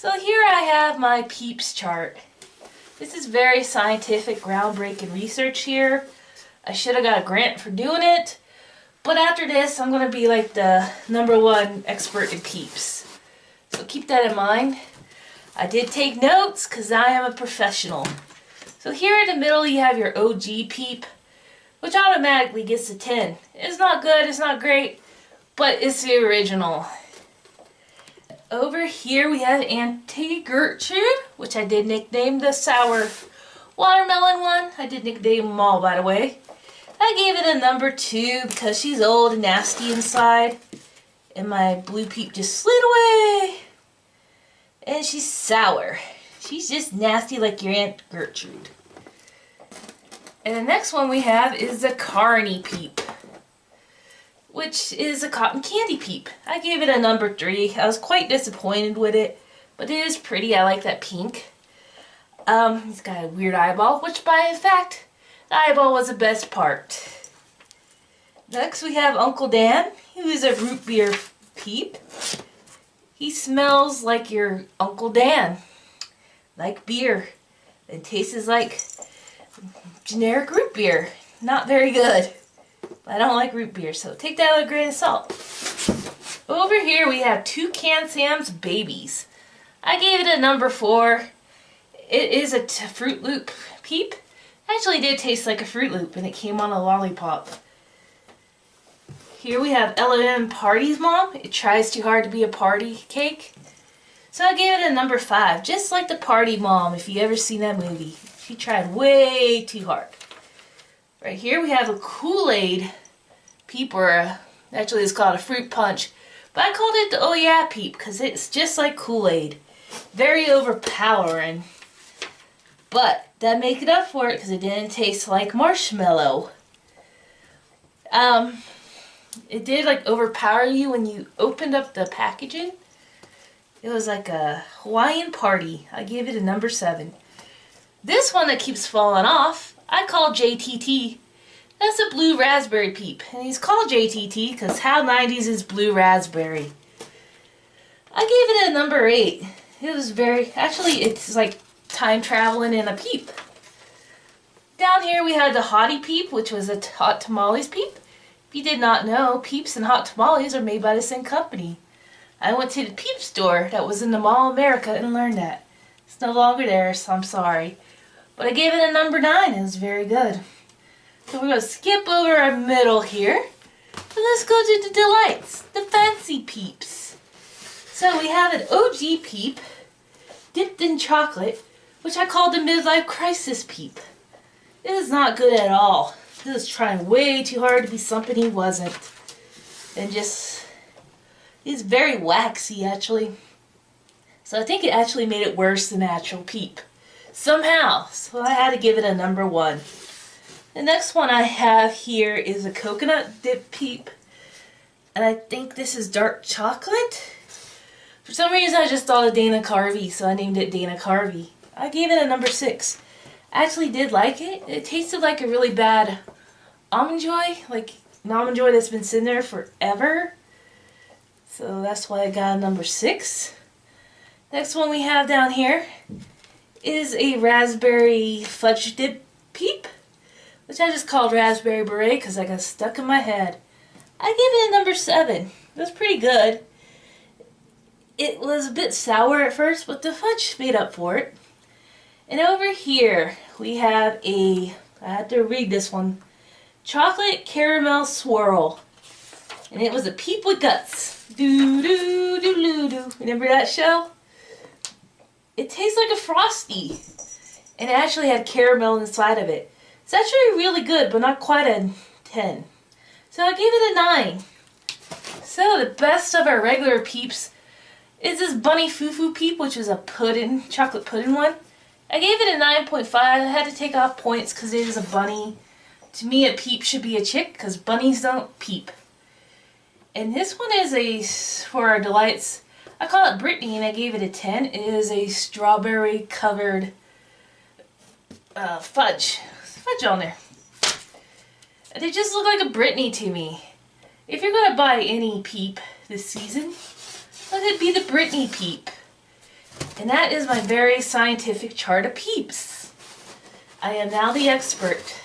So here I have my Peeps chart. This is very scientific, groundbreaking research here. I should have got a grant for doing it. But after this, I'm going to be like the #1 expert in Peeps. So keep that in mind. I did take notes because I am a professional. So here in the middle you have your OG Peep, which automatically gets a 10. It's not good, it's not great, but it's the original. Over here we have Auntie Gertrude, which I did nickname the sour watermelon one. I did nickname them all, by the way. I gave it a #2 because she's old and nasty inside. And my blue Peep just slid away. And she's sour. She's just nasty like your Aunt Gertrude. And the next one we have is the Carney Peep, which is a cotton candy Peep. I gave it a #3. I was quite disappointed with it, but it is pretty. I like that pink. He's got a weird eyeball, which by fact, the eyeball was the best part. Next we have Uncle Dan, who is a root beer Peep. He smells like your Uncle Dan, like beer. It tastes like generic root beer. Not very good. I don't like root beer, so take that with a grain of salt. Over here we have Toucan Sam's Babies. I gave it a #4. It is a Fruit Loop Peep. Actually did taste like a Fruit Loop and it came on a lollipop. Here we have L&M Party's Mom. It tries too hard to be a party cake. So I gave it a #5, just like the Party Mom if you ever seen that movie. She tried way too hard. Right here we have a Kool-Aid Peep, or actually it's called a Fruit Punch. But I called it the Oh Yeah Peep because it's just like Kool-Aid. Very overpowering. But that make it up for it because it didn't taste like marshmallow. It did like overpower you when you opened up the packaging. It was like a Hawaiian party. I gave it a #7. This one that keeps falling off, I call JTT. That's a blue raspberry Peep. And he's called JTT because how 90s is blue raspberry. I gave it a #8. It was very, actually it's like time traveling in a Peep. Down here we had the Hottie Peep, which was a Hot Tamales Peep. If you did not know, Peeps and Hot Tamales are made by the same company. I went to the Peep store that was in the Mall America and learned that. It's no longer there, so I'm sorry. But I gave it a #9. It was very good. So we're going to skip over our middle here. And let's go to the delights, the fancy Peeps. So we have an OG Peep dipped in chocolate, which I call the midlife crisis Peep. It is not good at all. He was trying way too hard to be something he wasn't. And just, he's very waxy actually. So I think it actually made it worse than the actual Peep. Somehow. So I had to give it a #1. The next one I have here is a coconut dip Peep. And I think this is dark chocolate. For some reason I just thought of Dana Carvey, so I named it Dana Carvey. I gave it a #6. I actually did like it. It tasted like a really bad Almond Joy, like an Almond Joy that's been sitting there forever. So that's why I got a #6. Next one we have down here is a raspberry fudge dip Peep, which I just called raspberry beret because I got stuck in my head. I gave it a #7. It was pretty good. It was a bit sour at first, but the fudge made up for it. And over here we have I had to read this one, chocolate caramel swirl. And it was a Peep with guts. Doo doo doo doo doo. Remember that show? It tastes like a Frosty. And it actually had caramel inside of it. It's actually really good, but not quite a 10. So I gave it a 9. So the best of our regular Peeps is this Bunny Foo-Foo Peep, which is a pudding, chocolate pudding one. I gave it a 9.5. I had to take off points because it is a bunny. To me, a Peep should be a chick because bunnies don't peep. And this one is for our delights. I call it Brittany and I gave it a 10. It is a strawberry covered fudge on there. They just look like a Brittany to me. If you're going to buy any Peep this season, let it be the Brittany Peep. And that is my very scientific chart of Peeps. I am now the expert.